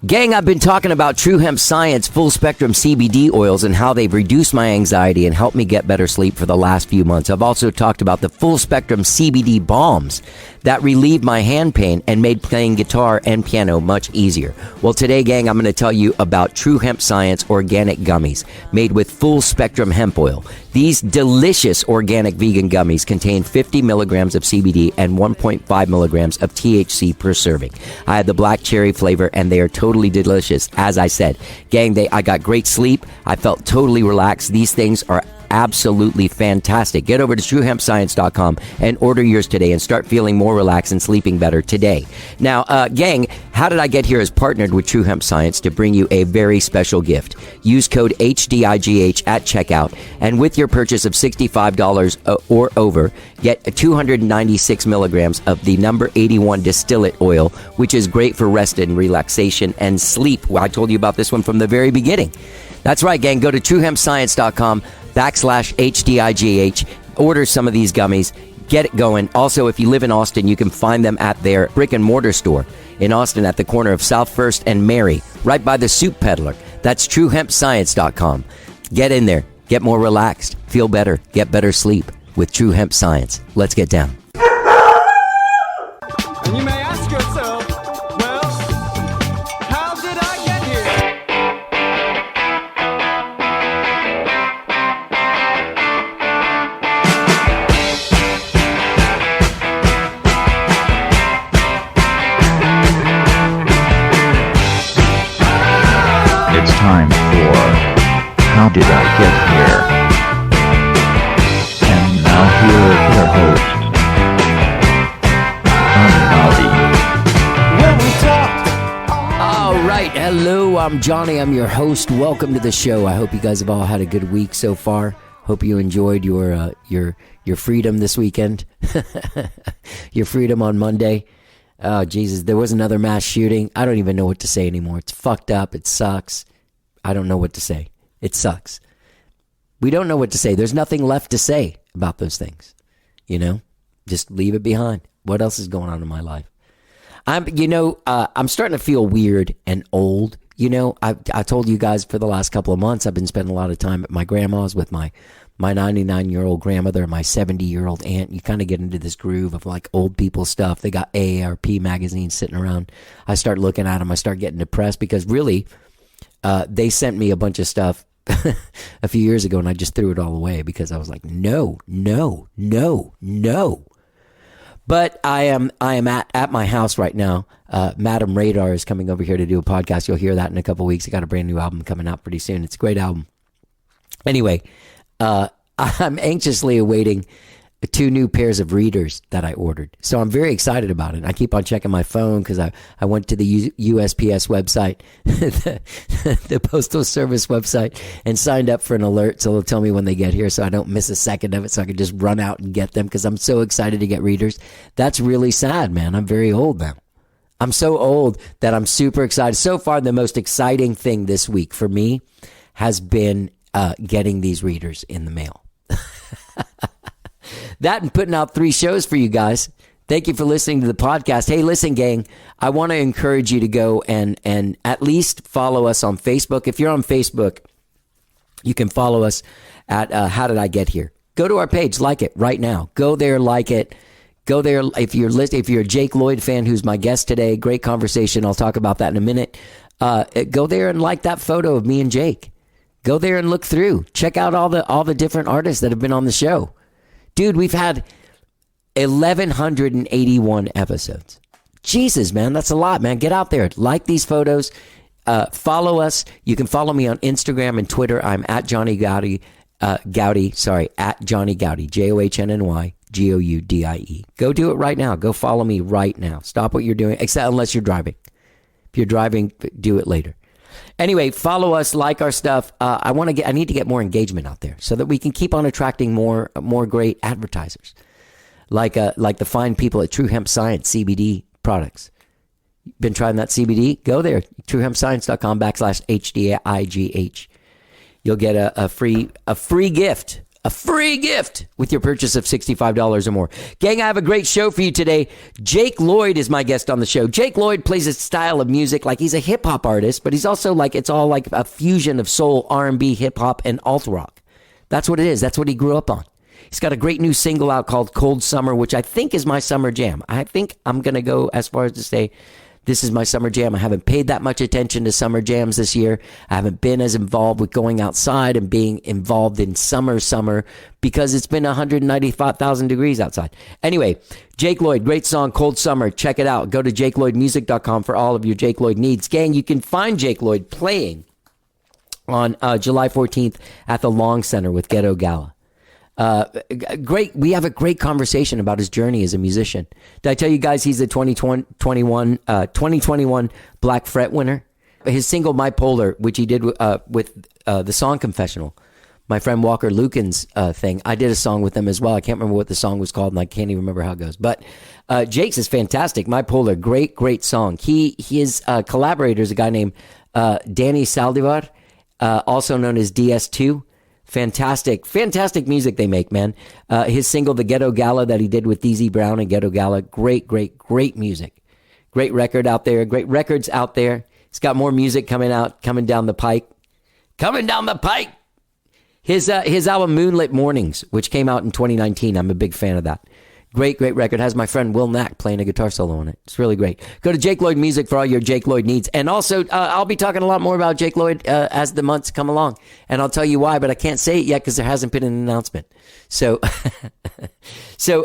Gang, I've been talking about True Hemp Science full spectrum CBD oils and how they've reduced my anxiety and helped me get better sleep for the last few months. I've also talked about the full spectrum CBD balms that relieve my hand pain and made playing guitar and piano much easier. Well, today, gang, I'm going to tell you about True Hemp Science organic gummies made with full spectrum hemp oil. These delicious organic vegan gummies contain 50 milligrams of CBD and 1.5 milligrams of THC per serving. I had the black cherry flavor, and they are totally delicious. As I said, gang, I got great sleep. I felt totally relaxed. These things are absolutely fantastic. Get over to truehempscience.com and order yours today and start feeling more relaxed and sleeping better today. Now, gang, How Did I Get Here is partnered with True Hemp Science to bring you a very special gift. Use code HDIGH at checkout, and with your purchase of $65 or over, get 296 milligrams of the number 81 distillate oil, which is great for rest and relaxation and sleep. Well, I told you about this one from the very beginning. That's right, gang. Go to truehempscience.com/HDIGH. Order some of these gummies. Get it going. Also, if you live in Austin, you can find them at their brick and mortar store in Austin at the corner of South First and Mary, right by the Soup Peddler. That's truehempscience.com. Get in there. Get more relaxed. Feel better. Get better sleep with True Hemp Science. Let's get down. And you may ask yourself, well, how did I get here? It's time for How Did I Get Here? And now here is your host, When we talked, All right. Hello, I'm Johnny. I'm your host. Welcome to the show. I hope you guys have all had a good week so far. Hope you enjoyed your freedom this weekend. Your freedom on Monday. Oh, Jesus. There was another mass shooting. I don't even know what to say anymore. It's fucked up. It sucks. I don't know what to say. It sucks. We don't know what to say. There's nothing left to say about those things. You know? Just leave it behind. What else is going on in my life? I'm starting to feel weird and old. You know, I told you guys for the last couple of months, I've been spending a lot of time at my grandma's with my 99-year-old grandmother and my 70-year-old aunt. You kind of get into this groove of like old people stuff. They got AARP magazines sitting around. I start looking at them. I start getting depressed because really, they sent me a bunch of stuff a few years ago and I just threw it all away because I was like, no. But I am at my house right now. Madam Radar is coming over here to do a podcast. You'll hear that in a couple weeks. I got a brand new album coming out pretty soon. It's a great album. Anyway, I'm anxiously awaiting 2 new pairs of readers that I ordered. So I'm very excited about it. I keep on checking my phone because I went to the USPS website, the Postal Service website, and signed up for an alert so they'll tell me when they get here so I don't miss a second of it so I can just run out and get them because I'm so excited to get readers. That's really sad, man. I'm very old now. I'm so old that I'm super excited. So far, the most exciting thing this week for me has been getting these readers in the mail. That and putting out 3 shows for you guys. Thank you for listening to the podcast. Hey, listen, gang, I want to encourage you to go and at least follow us on Facebook. If you're on Facebook, you can follow us at How Did I Get Here? Go to our page, like it right now. Go there, like it. Go there. If you're a Jake Lloyd fan, who's my guest today, great conversation. I'll talk about that in a minute. Go there and like that photo of me and Jake. Go there and look through. Check out all the different artists that have been on the show. Dude, we've had 1,181 episodes. Jesus, man, that's a lot, man. Get out there. Like these photos. Follow us. You can follow me on Instagram and Twitter. I'm at Johnny Gowdy. At Johnny Gowdy. JohnnyGoudie. Go do it right now. Go follow me right now. Stop what you're doing, except unless you're driving. If you're driving, do it later. Anyway, follow us, like our stuff. I need to get more engagement out there so that we can keep on attracting more great advertisers, like the fine people at True Hemp Science CBD products. Been trying that CBD? Go there, truehempscience.com/HDIGH. You'll get a free gift a free gift with your purchase of $65 or more. Gang, I have a great show for you today. Jake Lloyd is my guest on the show. Jake Lloyd plays a style of music like he's a hip-hop artist, but he's also like, it's all like a fusion of soul, R&B, hip-hop, and alt-rock. That's what it is. That's what he grew up on. He's got a great new single out called Cold Summer, which I think is my summer jam. I think I'm going to go as far as to say this is my summer jam. I haven't paid that much attention to summer jams this year. I haven't been as involved with going outside and being involved in summer because it's been 195,000 degrees outside. Anyway, Jake Lloyd, great song, Cold Summer. Check it out. Go to JakeLloydMusic.com for all of your Jake Lloyd needs. Gang, you can find Jake Lloyd playing on July 14th at the Long Center with Ghetto Gala. Great. We have a great conversation about his journey as a musician. Did I tell you guys he's the 2021 Black Fret winner? His single My Polar, which he did with the Song Confessional, my friend Walker Lucan's thing. I did a song with them as well. I can't remember what the song was called, and I can't even remember how it goes. But Jake's is fantastic. My Polar, great song. His collaborator is a guy named Danny Saldivar, also known as DS2. Fantastic music they make, man. His single, The Ghetto Gala, that he did with DZ Brown and Ghetto Gala, great music. Great records out there. He's got more music coming down the pike. His album Moonlit Mornings, which came out in 2019. I'm a big fan of that. Great record. Has my friend Will Knack playing a guitar solo on it. It's really great. Go to Jake Lloyd Music for all your Jake Lloyd needs. And also, I'll be talking a lot more about Jake Lloyd as the months come along. And I'll tell you why, but I can't say it yet because there hasn't been an announcement. So,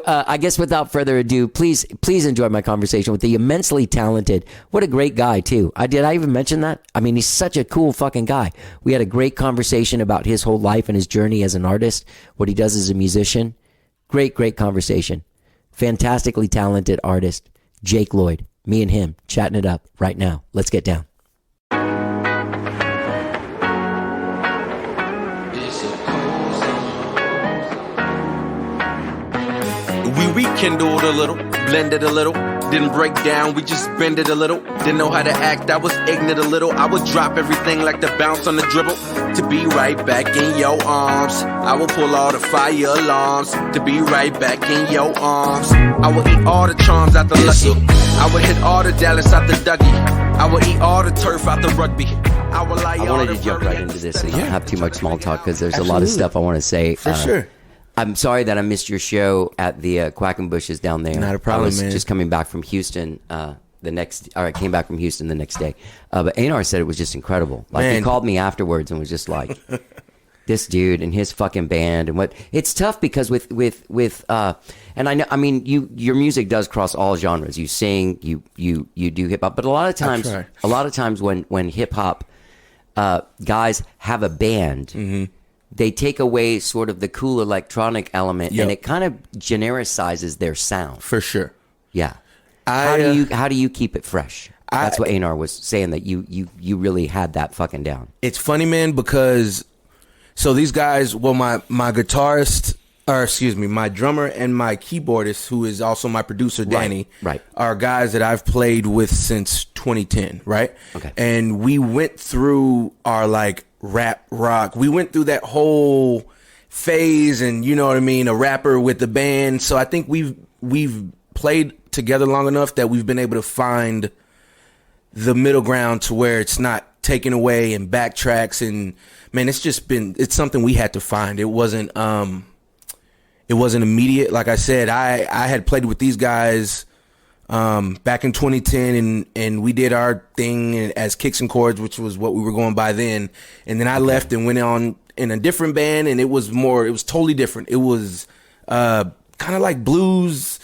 I guess without further ado, please enjoy my conversation with the immensely talented, what a great guy too. Did I even mention that? I mean, he's such a cool fucking guy. We had a great conversation about his whole life and his journey as an artist, what he does as a musician. Great conversation. Fantastically talented artist, Jake Lloyd. Me and him chatting it up right now. Let's get down. We rekindled a little, blended a little, didn't break down, we just bended a little. Didn't know how to act, I was ignorant a little. I would drop everything like the bounce on the dribble, to be right back in your arms. I will pull all the fire alarms, to be right back in your arms. I will eat all the charms out the lucky, I will hit all the Dallas out the Dougie, I will eat all the turf out the rugby. I wanted to jump right into this and not have too much small talk because there's a lot of stuff I want to say. For sure. I'm sorry that I missed your show at the Quackenbushes down there. Not a problem, I was man. just coming back from Houston came back from Houston the next day. But Anar said it was just incredible. Like, Man. he called me afterwards and was just like, this dude and his fucking band and what. It's tough because with and I know, I mean, your music does cross all genres. You sing, you do hip hop, but a lot of times when hip hop guys have a band, mm-hmm. they take away sort of the cool electronic element, and it kind of genericizes their sound. For sure. Yeah. How do you keep it fresh? That's what Anar was saying, that you really had that fucking down. It's funny, man, because so these guys, well, my guitarist, or excuse me, my drummer and my keyboardist, who is also my producer, Danny, right. are guys that I've played with since 2010, right? Okay. And we went through our like rap rock. We went through that whole phase, and you know what I mean, a rapper with the band. So I think we've played together long enough that we've been able to find the middle ground to where it's not taken away and backtracks. And man, it's something we had to find. It wasn't immediate. Like I said, I had played with these guys back in 2010, and we did our thing as Kicks and Chords, which was what we were going by then. And then I left and went on in a different band, and it was totally different. It was kind of like blues,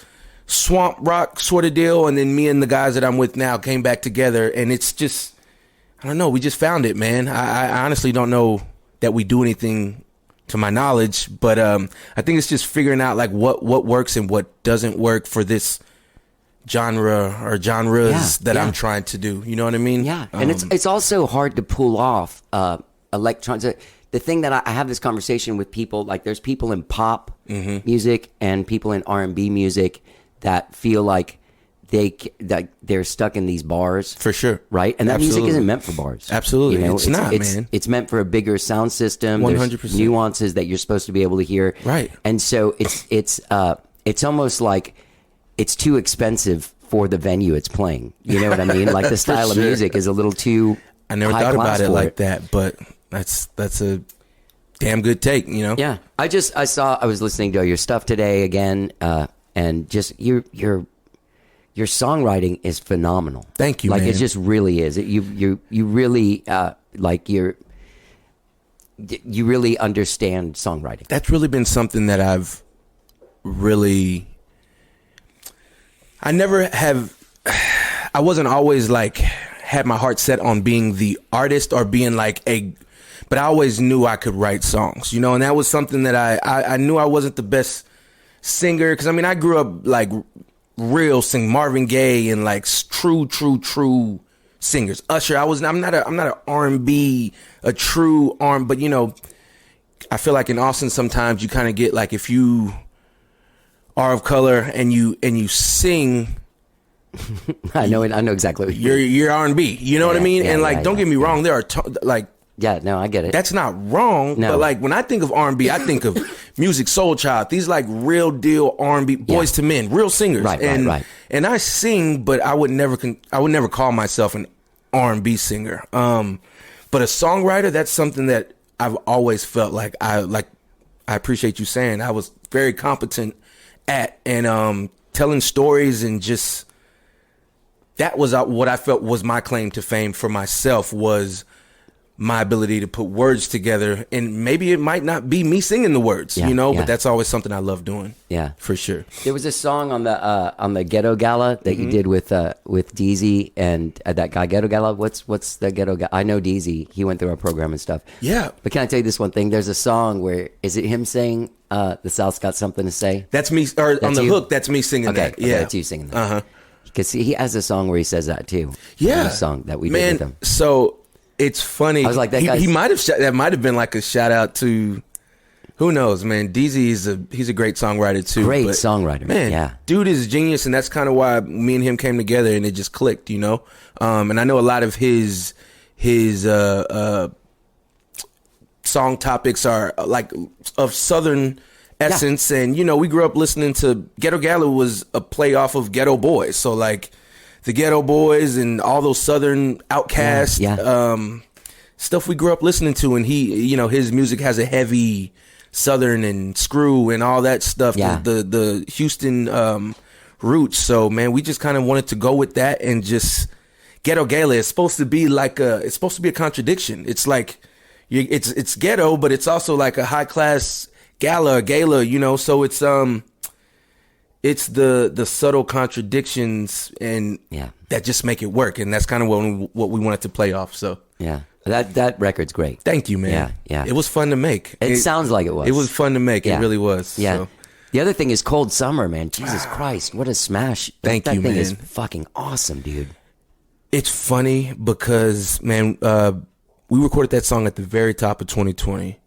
swamp rock sort of deal. And then me and the guys that I'm with now came back together, and it's just, I don't know, we just found it, man. I honestly don't know that we do anything to my knowledge, but I think it's just figuring out like what works and what doesn't work for this genre or genres that I'm trying to do. You know what I mean? Yeah. And it's also hard to pull off electronics. The thing that I have this conversation with people, like there's people in pop music and people in R&B music that feel like they're stuck in these bars For sure. right? And that Absolutely. music isn't meant for bars. Absolutely. It's not, man. It's meant for a bigger sound system. There's 100%. nuances that you're supposed to be able to hear. Right. And so it's almost like it's too expensive for the venue it's playing. You know what I mean? Like the style of sure. music is a little too I never high thought class about it for like that, but that's a damn good take, you know? Yeah. I was listening to your stuff today again, and just your songwriting is phenomenal. Thank you, Like man. it just really is. You really like you really understand songwriting. That's really been something that I've really, I wasn't always like, had my heart set on being the artist or being like but I always knew I could write songs, you know, and that was something that I knew I wasn't the best singer. Cause I mean, I grew up like real sing Marvin Gaye and like true singers. Usher. I'm not an R&B, a true but you know, I feel like in Austin sometimes you kind of get like, if you are of color and you sing, I know exactly what you're R&B, you know what I mean? Yeah, and like, yeah, don't get me wrong, there are yeah, no, I get it. that's not wrong, No. but like when I think of R&B, I think of Music Soul Child. These like real deal R&B boys to men, real singers. Right. And I sing, but I would never call myself an R&B singer. But a songwriter, that's something that I've always felt like I appreciate you saying I was very competent at, and telling stories, and just that was what I felt was my claim to fame for myself, was my ability to put words together. And maybe it might not be me singing the words, Yeah, you know, yeah. but that's always something I love doing. Yeah. For sure. There was a song on the Ghetto Gala that you did with DZ and that guy Ghetto Gala. What's the Ghetto Gala? I know DZ. He went through our program and stuff. Yeah. But can I tell you this one thing? There's a song where is it him saying the South's got something to say? That's me, or on That's the you? hook, that's me singing Okay, that. Yeah. that's you singing that. Uh-huh. Because he has a song where he says that too. Yeah. The song that we Man, did with him. so it's funny. I was like, that he guy's- might have that might have been like a shout out to, who knows, man. DZ he's a great songwriter too. Great but, songwriter, man. yeah. Dude is genius, and that's kind of why me and him came together, and it just clicked, you know. And I know a lot of his song topics are like of Southern essence, and you know, we grew up listening to Ghetto Gala was a play off of Ghetto Boys, so like the Ghetto Boys and all those Southern Outcasts, stuff we grew up listening to, and he, you know, his music has a heavy Southern and screw and all that stuff, Yeah. the Houston roots. So man, we just kind of wanted to go with that, and just Ghetto Gala is supposed to be like it's supposed to be a contradiction. It's like it's ghetto, but it's also like a high class gala, you know. So it's the subtle contradictions, and that just make it work, and that's kind of what we wanted to play off. So Yeah. That record's great. thank you, man. Yeah. It was fun to make. It sounds like it was. It was fun to make. Yeah. It really was. Yeah. So. The other thing is Cold Summer, man. Jesus Christ, what a smash. Thank that you, thing man. is fucking awesome, dude. It's funny because, man, we recorded that song at the very top of 2020.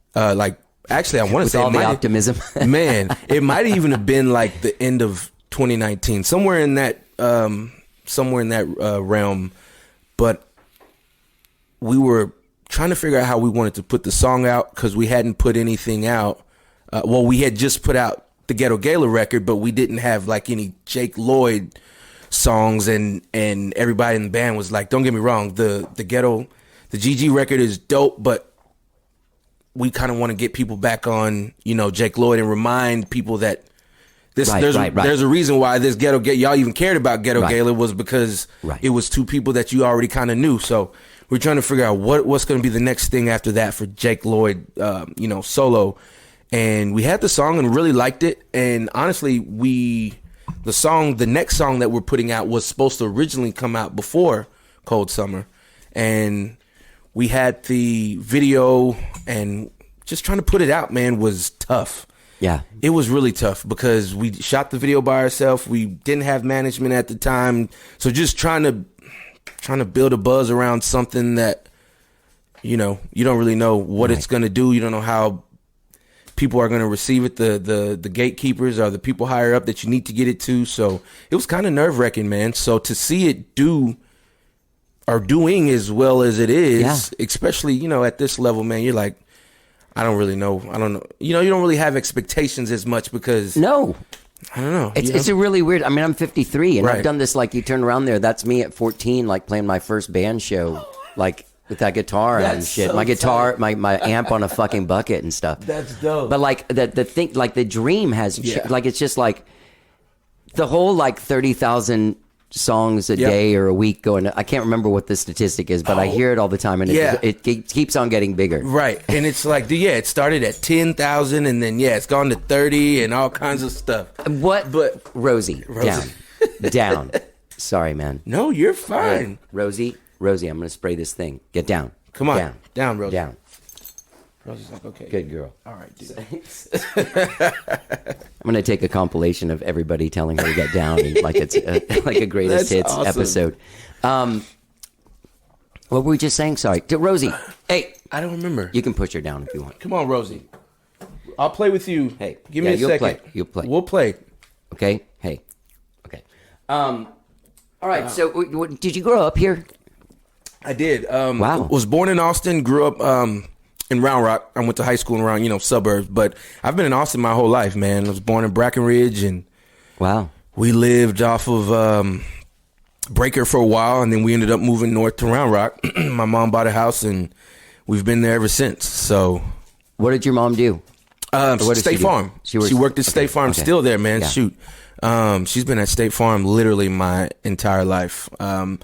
Actually, I want to With say all the optimism. Man, it might even have been like the end of 2019, somewhere in that realm. But we were trying to figure out how we wanted to put the song out, because we hadn't put anything out. We had just put out the Ghetto Gala record, but we didn't have like any Jake Lloyd songs, and everybody in the band was like, don't get me wrong, the GG record is dope, but we kind of want to get people back on, you know, Jake Lloyd, and remind people that there's a reason why this y'all even cared about Ghetto Gala, was because it was two people that you already kind of knew. So we're trying to figure out what's going to be the next thing after that for Jake Lloyd, you know, solo. And we had the song and really liked it. And honestly, the next song that we're putting out was supposed to originally come out before Cold Summer. And we had the video, and just trying to put it out, man, was tough. Yeah. It was really tough because we shot the video by ourselves. We didn't have management at the time. So just trying to build a buzz around something that, you know, you don't really know what it's going to do. You don't know how people are going to receive it. The gatekeepers are the people higher up that you need to get it to. So it was kind of nerve-wracking, man. So to see it doing as well as it is, especially, you know, at this level, man, you're like, I don't really know. I don't know. You know, you don't really have expectations as much because... No. I don't know. It's a really weird... I mean, I'm 53, and Right. I've done this, like, you turn around there, that's me at 14, like, playing my first band show, like, with that guitar and That's shit. so My guitar, tight. my amp on a fucking bucket and stuff. That's dope. But, like, the thing... Like, the dream has... Like, it's just, like... The whole, like, 30,000... songs a day or a week going. I can't remember what the statistic is, but I hear it all the time, and it keeps on getting bigger. Right, and it's like, it started at 10,000, and then it's gone to 30, and all kinds of stuff. What? But Rosie. down. Sorry, man. No, you're fine. Rosie, I'm gonna spray this thing. Get down. Come on, down, Rosie. Down. Rosie's like, okay, Good girl. all right, dude. I'm gonna take a compilation of everybody telling her to get down, and like it's like a greatest That's hits awesome. episode. What were we just saying? Sorry, to Rosie. Hey, I don't remember. you can push her down if you want. Come on, Rosie. I'll play with you. Hey, give me a you'll second. You'll play. We'll play. Okay. Hey. Okay. All right. So, did you grow up here? I did. Wow. Was born in Austin. Grew up in Round Rock. I went to high school in around, suburbs. But I've been in Austin my whole life, man. I was born in Brackenridge, and Wow. we lived off of Breaker for a while, and then we ended up moving north to Round Rock. My mom bought a house, and we've been there ever since. So, What did your mom do? What did she State do? Farm. She She, works- worked at State Farm. okay. Still there, man. Yeah. Shoot. She's been at State Farm literally my entire life. In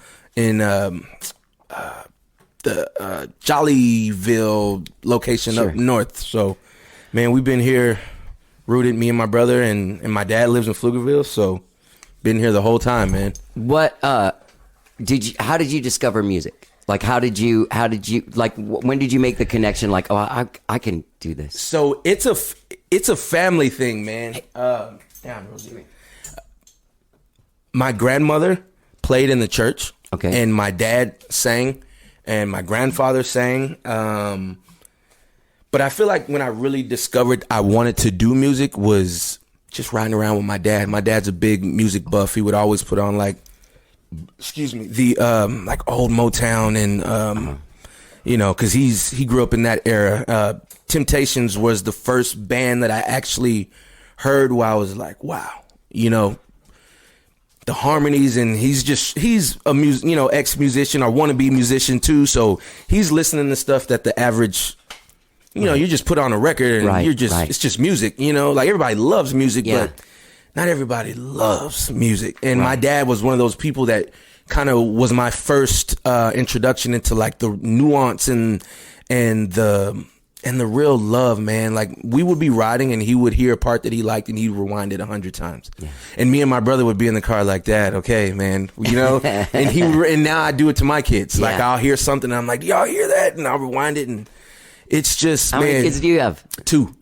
the Jollyville location Sure. up north. So, man, we've been here, rooted, me and my brother, and my dad lives in Pflugerville. So, been here the whole time, man. What how did you discover music? Like when did you make the connection? Like, oh, I can do this. So it's a family thing, man. Damn, Rosie. My grandmother played in the church. Okay. And my dad sang, and my grandfather sang. But I feel like when I really discovered I wanted to do music was just riding around with my dad. My dad's a big music buff. He would always put on the like old Motown and because he grew up in that era. Temptations was the first band that I actually heard while I was like, wow, the harmonies, and he's a ex-musician or wannabe musician too, so he's listening to stuff that the average you just put on a record and it's just music, like everybody loves music, but not everybody loves music. And my dad was one of those people that kind of was my first introduction into like the nuance and the real love, man. Like we would be riding and he would hear a part that he liked and he'd rewind it 100 times. Yeah. And me and my brother would be in the car like that. Okay, man, and now I do it to my kids. Like I'll hear something and I'm like, y'all hear that? And I'll rewind it, and it's just, How many kids do you have? Two,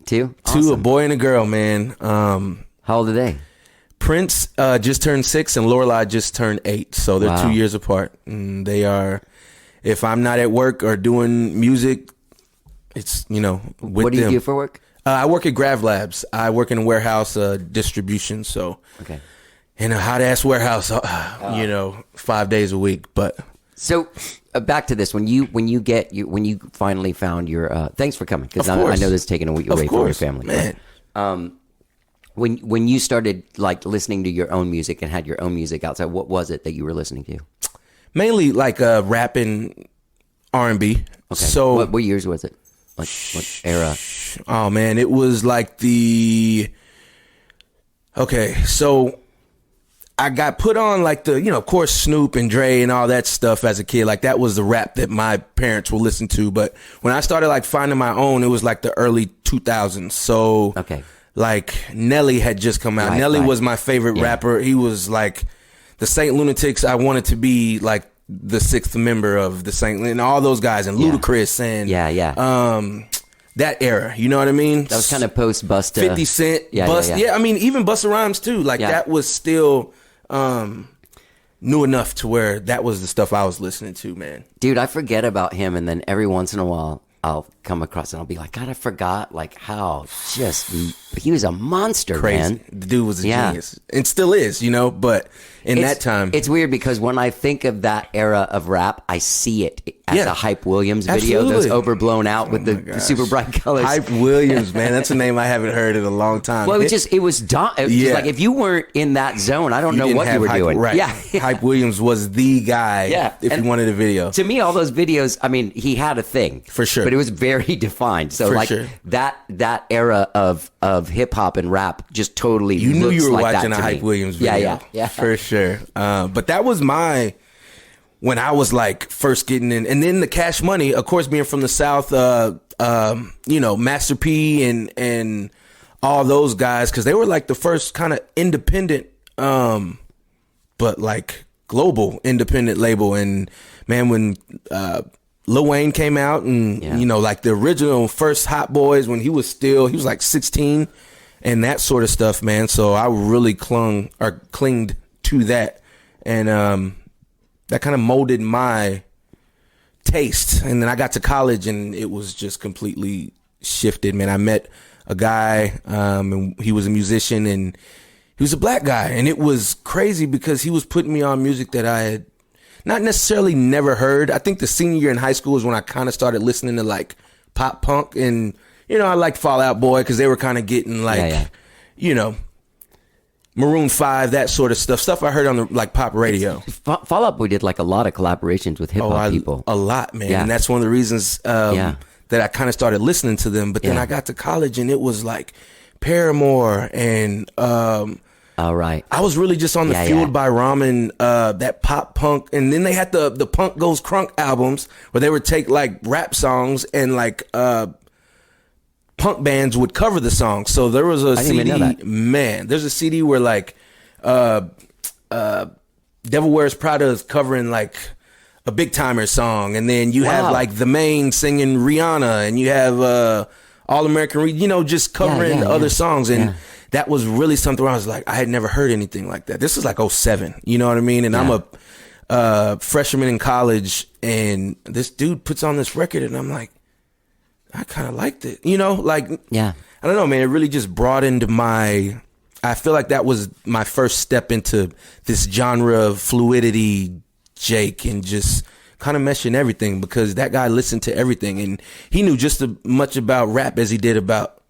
Awesome. a boy and a girl, man. How old are they? Prince just turned 6 and Lorelai just turned 8. So they're 2 years apart. And they are, if I'm not at work or doing music, it's, with What do you them. do for work? I work at Grav Labs. I work in a warehouse distribution. So Okay. in a hot ass warehouse, 5 days a week. But So back to this, when you finally found your thanks for coming, because Of I course. know this is taking away Of from your course, family, man. When you started like listening to your own music and had your own music outside, what was it that you were listening to? Mainly like rap and R&B. Okay. So what years was it? Like what era? Oh man, it was like so I got put on like of course Snoop and Dre and all that stuff as a kid. Like that was the rap that my parents would listen to. But when I started like finding my own, it was like the early 2000s. So like Nelly had just come out. Nelly was my favorite rapper. He was like the Saint Lunatics. I wanted to be like the sixth member of the Saint and all those guys, and Ludacris and that era, you know what I mean? That was kind of post Busta. 50 Cent, I mean, even Busta Rhymes too. Like that was still new enough to where that was the stuff I was listening to, man. Dude, I forget about him, and then every once in a while, I'll come across and I'll be like, God, I forgot like how he was a monster, Crazy. man. The dude was a genius, and still is, but that time, it's weird because when I think of that era of rap, I see it as a Hype Williams video, Absolutely. those overblown out with the super bright colors. Hype Williams, man, that's a name I haven't heard in a long time. Well, it was just like if you weren't in that zone, I don't know what you were doing. Right. Yeah. Hype Williams was the guy. Yeah. If you wanted a video. To me, all those videos, I mean, he had a thing For sure. but it was very defined. So For like sure. that era of hip hop and rap just totally. You knew looks you were like watching that a to Hype me. Williams video. Yeah. For sure. But that was when I was like first getting in, and then the Cash Money, of course, being from the South, Master P and all those guys, because they were like the first kind of independent, but like global independent label. And man, when Lil Wayne came out, and like the original first Hot Boys, when he was like 16 and that sort of stuff, man. So I really clinged to that, and that kind of molded my taste. And then I got to college and it was just completely shifted, man. I met a guy, and he was a musician, and he was a black guy, and it was crazy because he was putting me on music that I had not necessarily never heard. I think the senior year in high school was when I kind of started listening to like pop punk, and I liked Fall Out Boy because they were kind of getting like, Maroon 5, that sort of stuff I heard on the like pop radio. Fall Out Boy did like a lot of collaborations with hip hop people. A lot, man. Yeah. And that's one of the reasons that I kind of started listening to them. But then I got to college and it was like Paramore and all right. I was really just on the Fueled by Ramen, that pop punk. And then they had the Punk Goes Crunk albums where they would take like rap songs and like punk bands would cover the song. So there was a CD, man, there's a CD where like Devil Wears Prada is covering like a Big Timer song, and then you have like The Main singing Rihanna, and you have All American, just covering other songs. And that was really something where I was like, I had never heard anything like that. This is like 2007, you know what I mean? And I'm a freshman in college, and this dude puts on this record, and I'm like, I kind of liked it, I don't know, man. It really just broadened I feel like that was my first step into this genre of fluidity, Jake, and just kind of meshing everything, because that guy listened to everything, and he knew just as much about rap as he did about,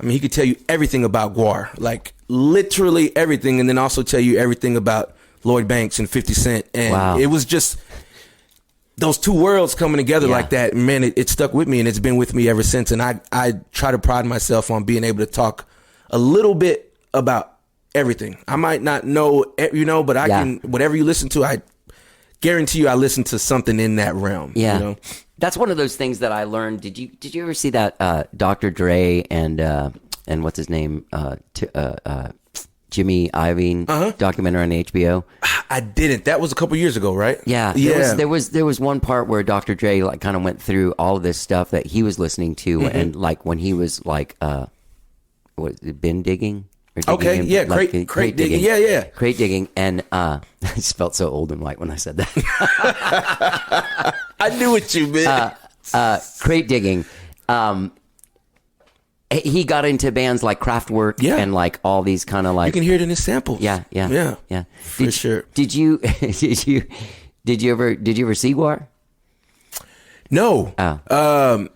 he could tell you everything about Guar, like literally everything, and then also tell you everything about Lloyd Banks and 50 Cent. And it was just those two worlds coming together like that, man, it stuck with me, and it's been with me ever since. And I try to pride myself on being able to talk a little bit about everything. I might not know, but I can, whatever you listen to, I guarantee you I listen to something in that realm. Yeah. That's one of those things that I learned. Did you ever see that Dr. Dre and what's his name? Jimmy Iovine documentary on HBO? I didn't. That was a couple years ago, right? Yeah. There was one part where Dr. Dre like kind of went through all of this stuff that he was listening to, and like when he was like bin digging. Okay, crate digging. Yeah. Crate digging, and I just felt so old and white when I said that. I knew what you meant. Crate digging. He got into bands like Kraftwerk and like all these kind of like. You can hear it in his sample. Yeah. For sure. Did you ever see Guar? No.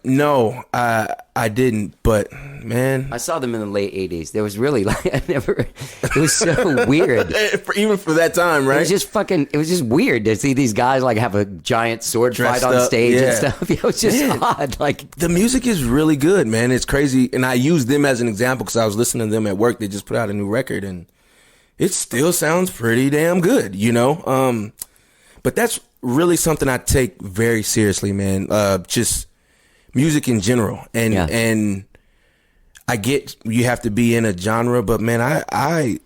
No, I didn't, but man, I saw them in the late 80s. There was really like, it was so weird. Even for that time, right? It was just weird to see these guys like have a giant sword Dressed fight on up, stage and stuff. It was just odd. Like the music is really good, man. It's crazy. And I use them as an example because I was listening to them at work. They just put out a new record and it still sounds pretty damn good, but that's really something I take very seriously, man. Just music in general, and I get you have to be in a genre, but man, I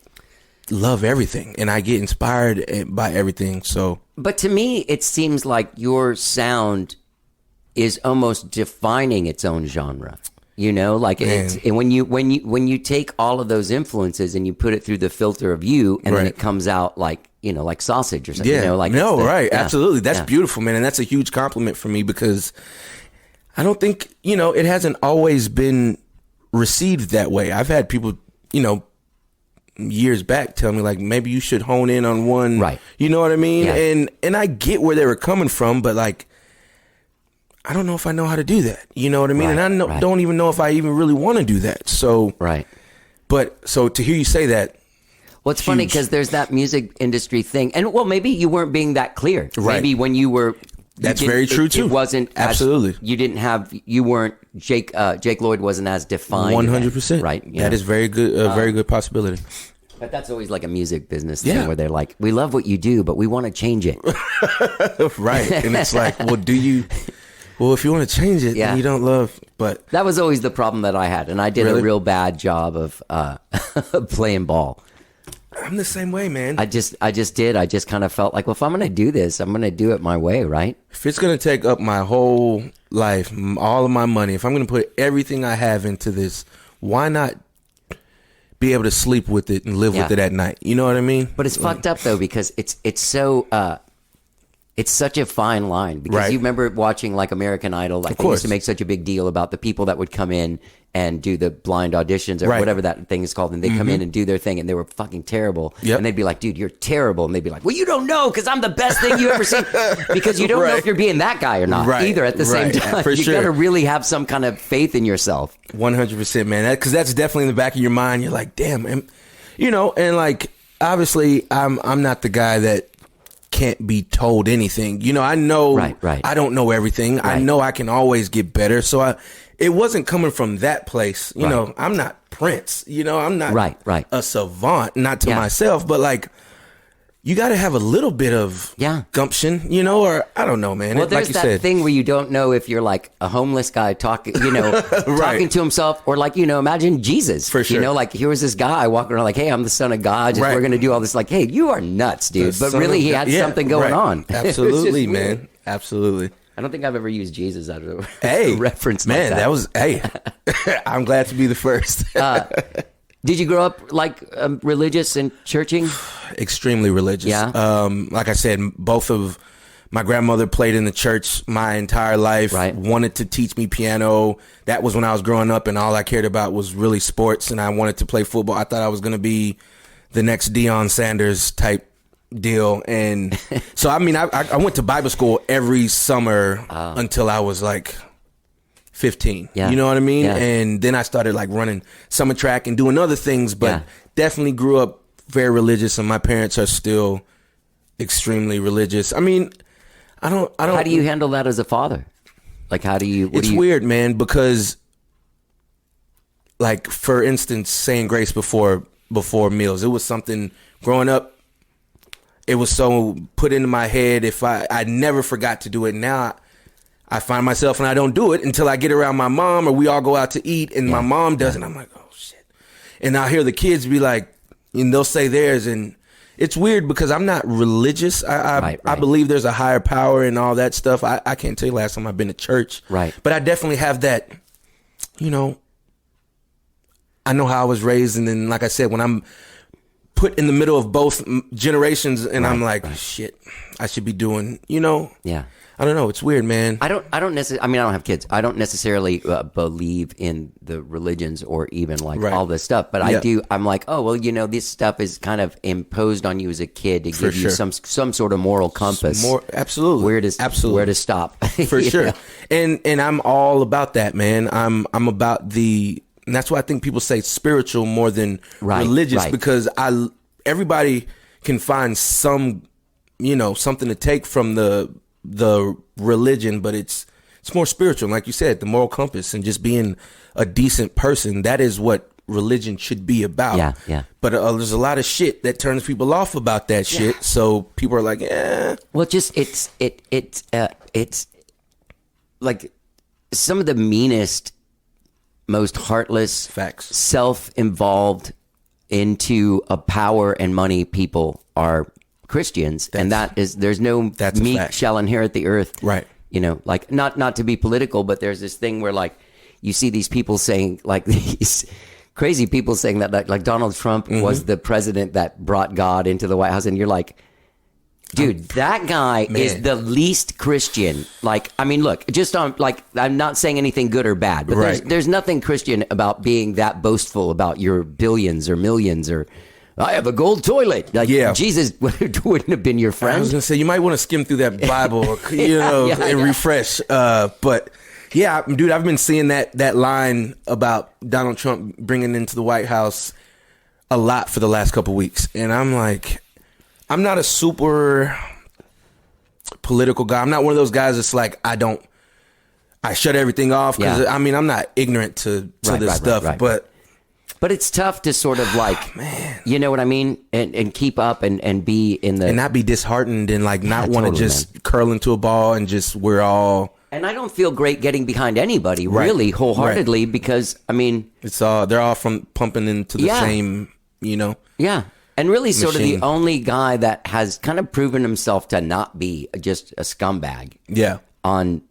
love everything, and I get inspired by everything. So, but to me, it seems like your sound is almost defining its own genre. Like it's, and when you take all of those influences and you put it through the filter of you, and then it comes out like. Like sausage or something. Yeah. Absolutely. That's beautiful, man. And that's a huge compliment for me because I don't think, it hasn't always been received that way. I've had people, years back tell me like, maybe you should hone in on one. Right. You know what I mean? Yeah. And I get where they were coming from, but like, I don't know if I know how to do that. You know what I mean? Right, And I right. don't even know if I even really want to do that. So, Right. But so to hear you say that, Well, it's funny because there's that music industry thing, and maybe you weren't being that clear. Right. Maybe when you were, That's very true, too. It wasn't Absolutely. you weren't Jake Lloyd wasn't as defined. 100%. Right. You That know? is very good. A very good possibility. But that's always like a music business thing Yeah. where they're like, we love what you do, but we want to change it. Right. And it's like, well, if you want to change it, Yeah. then you don't love, but That was always the problem that I had, and I did Really? a real bad job of playing ball. I'm the same way, man. I just did. I just kind of felt like, well, if I'm going to do this, I'm going to do it my way, right? If it's going to take up my whole life, all of my money, if I'm going to put everything I have into this, why not be able to sleep with it and live with it at night? You know what I mean? But it's fucked up though because it's so it's such a fine line because Right. you remember watching like American Idol, like they course. used to make such a big deal about the people that would come in and do the blind auditions or Right. whatever that thing is called, and they come in and do their thing and they were fucking terrible. Yep. And they'd be like, dude, you're terrible. And they'd be like, well, you don't know because I'm the best thing you ever seen. Because you don't know Right. if you're being that guy or not Right. either at the same Right. time. For you sure. gotta really have some kind of faith in yourself. 100%, man. Because that's definitely in the back of your mind. You're like, damn, and like obviously, I'm not the guy that can't be told anything. I know. Right. I don't know everything. I Right. know I can always get better. So it wasn't coming from that place. You know, I'm not Prince. I'm not Right. a savant. Not to Yeah. myself, but like. You got to have a little bit of gumption, or I don't know, man. Well, Like there's you that said. thing where you don't know if you're like a homeless guy talking, talking to himself, or like, imagine Jesus. For sure. Like here was this guy walking around like, hey, I'm the son of God. Right. We're going to do all this. Like, hey, you are nuts, dude. The But son really, of he God. had something going right. on. Absolutely, It was just weird. man. Absolutely. I don't think I've ever used Jesus as a Hey, reference. man, like that. was I'm glad to be the first. Did you grow up like religious and churching? Extremely religious. Yeah. Like I said, both of my grandmother played in the church my entire life. Right. Wanted to teach me piano. That was when I was growing up, and all I cared about was really sports. And I wanted to play football. I thought I was going to be the next Deion Sanders type deal. And so, I mean, I went to Bible school every summer until I was like 15. Yeah. You know what I mean? Yeah. And then I started like running summer track and doing other things, but Yeah. definitely grew up very religious, and my parents are still extremely religious. I mean, I don't. How do you handle that as a father? Like, how do you? It's weird, man, because like for instance, saying grace before meals, it was something growing up. It was so put into my head. If I never forgot to do it. Now I find myself and I don't do it until I get around my mom or we all go out to eat and my mom does it. I'm like, oh shit. And I hear the kids be like, and they'll say theirs, and it's weird because I'm not religious. I believe there's a higher power and all that stuff. I can't tell you last time I've been to church. Right. But I definitely have that, I know how I was raised. And then, like I said, when I'm put in the middle of both generations and I'm like, shit, I should be doing, Yeah. I don't know. It's weird, man. I don't necessarily. I mean, I don't have kids. I don't necessarily believe in the religions or even like all this stuff. But I do. I'm like, oh well, this stuff is kind of imposed on you as a kid to give you some sort of moral compass. Absolutely. Where to stop. For sure. And I'm all about that, man. I'm about and that's why I think people say spiritual more than religious, because everybody can find some, something to take from the religion, but it's more spiritual. Like you said, the moral compass and just being a decent person. That is what religion should be about. Yeah. But there's a lot of shit that turns people off about that shit. So people are like, Well, it's like some of the meanest, most heartless, Facts. self-involved into a power and money people are Christians, and there's no meek shall inherit the earth. Right. Like not to be political, but there's this thing where like you see these people saying like these crazy people saying that like Donald Trump was the president that brought God into the White House, and you're like, Dude, that guy is the least Christian. Like, I mean, look, just on, like, I'm not saying anything good or bad, but there's nothing Christian about being that boastful about your billions or millions or, I have a gold toilet. Like, Jesus wouldn't have been your friend. I was going to say, you might want to skim through that Bible, and refresh. But yeah, dude, I've been seeing that line about Donald Trump bringing into the White House a lot for the last couple weeks. And I'm like, I'm not a super political guy. I'm not one of those guys that's like, I shut everything off. Because, I mean, I'm not ignorant to this stuff. But it's tough to sort of like, man, you know what I mean? And keep up and be in the... And not be disheartened and like not want to just curl into a ball and just we're all... And I don't feel great getting behind anybody really wholeheartedly because, I mean... they're all from pumping into the same, Yeah. And really machine. Sort of the only guy that has kind of proven himself to not be just a scumbag. Yeah. On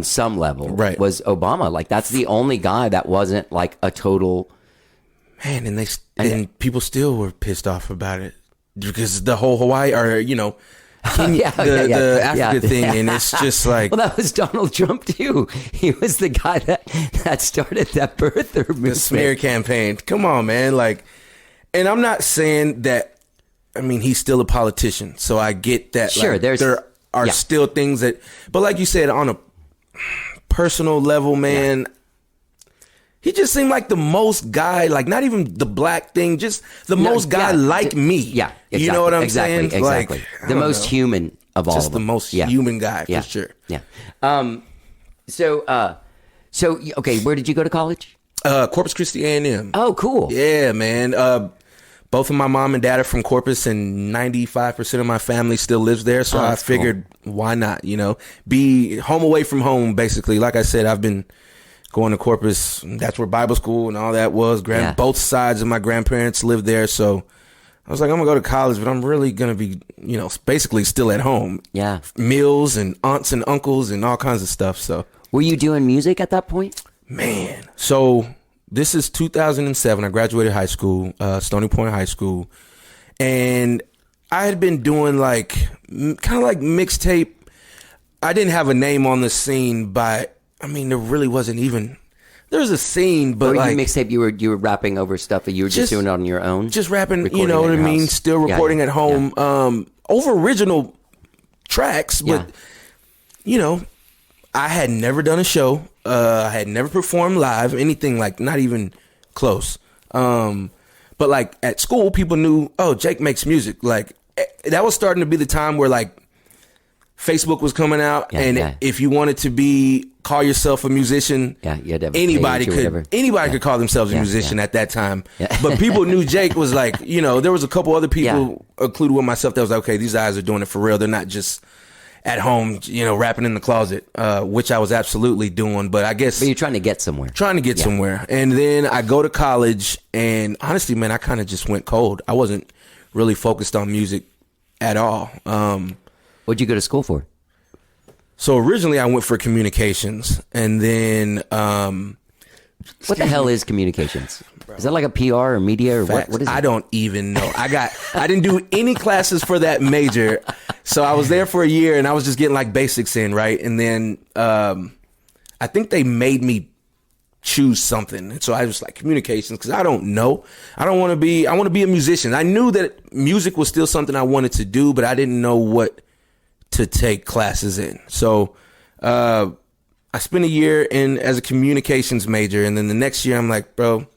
some level was Obama. Like, that's the only guy that wasn't like a total... Man, and people still were pissed off about it because the whole Hawaii or, the Africa thing. And it's just like... Well, that was Donald Trump too. He was the guy that started that birther movement. The smear campaign. Come on, man. Like... And I'm not saying that, I mean, he's still a politician, so I get that. Sure, like, there are still things that, but like you said, on a personal level, man, he just seemed like the most guy, like not even the black thing, just the most guy like me. Yeah, exactly, you know what I'm saying? Exactly. Like, the most human of all just of them. the most human guy, for sure. Yeah. So, okay, where did you go to college? Corpus Christi A&M. Oh, cool. Yeah, man. Both of my mom and dad are from Corpus, and 95% of my family still lives there. So I figured, why not? Be home away from home, basically. Like I said, I've been going to Corpus. That's where Bible school and all that was. Both sides of my grandparents lived there. So I was like, I'm going to go to college, but I'm really going to be, basically still at home. Yeah. Meals and aunts and uncles and all kinds of stuff. So were you doing music at that point? Man. So... This is 2007. I graduated high school, Stony Point High School. And I had been doing like, kind of like mixtape. I didn't have a name on the scene, but I mean, there really wasn't even, there was a scene, but like. Mixtape, you were rapping over stuff that you were just doing it on your own? Just rapping, you know what I mean? Still recording at home, over original tracks, but I had never done a show. I had never performed live, anything like not even close. But like at school, people knew, oh, Jake makes music. Like that was starting to be the time where like Facebook was coming out, and if you wanted to call yourself a musician, you had to have anybody could call themselves a musician at that time. But people knew Jake was like, there was a couple other people, including with myself, that was like, okay, these guys are doing it for real. They're not just at home, rapping in the closet, which I was absolutely doing. But I guess... But you're trying to get somewhere. Somewhere. And then I go to college, and honestly, man, I kind of just went cold. I wasn't really focused on music at all. What'd you go to school for? So originally I went for communications, and then... what the hell is communications? Is that like a PR or media or what is it? I don't even know. I didn't do any classes for that major. So I was there for a year and I was just getting like basics in, right? And then I think they made me choose something. And so I was like communications because I don't know. I want to be a musician. I knew that music was still something I wanted to do, but I didn't know what to take classes in. So I spent a year as a communications major, and then the next year I'm like, bro,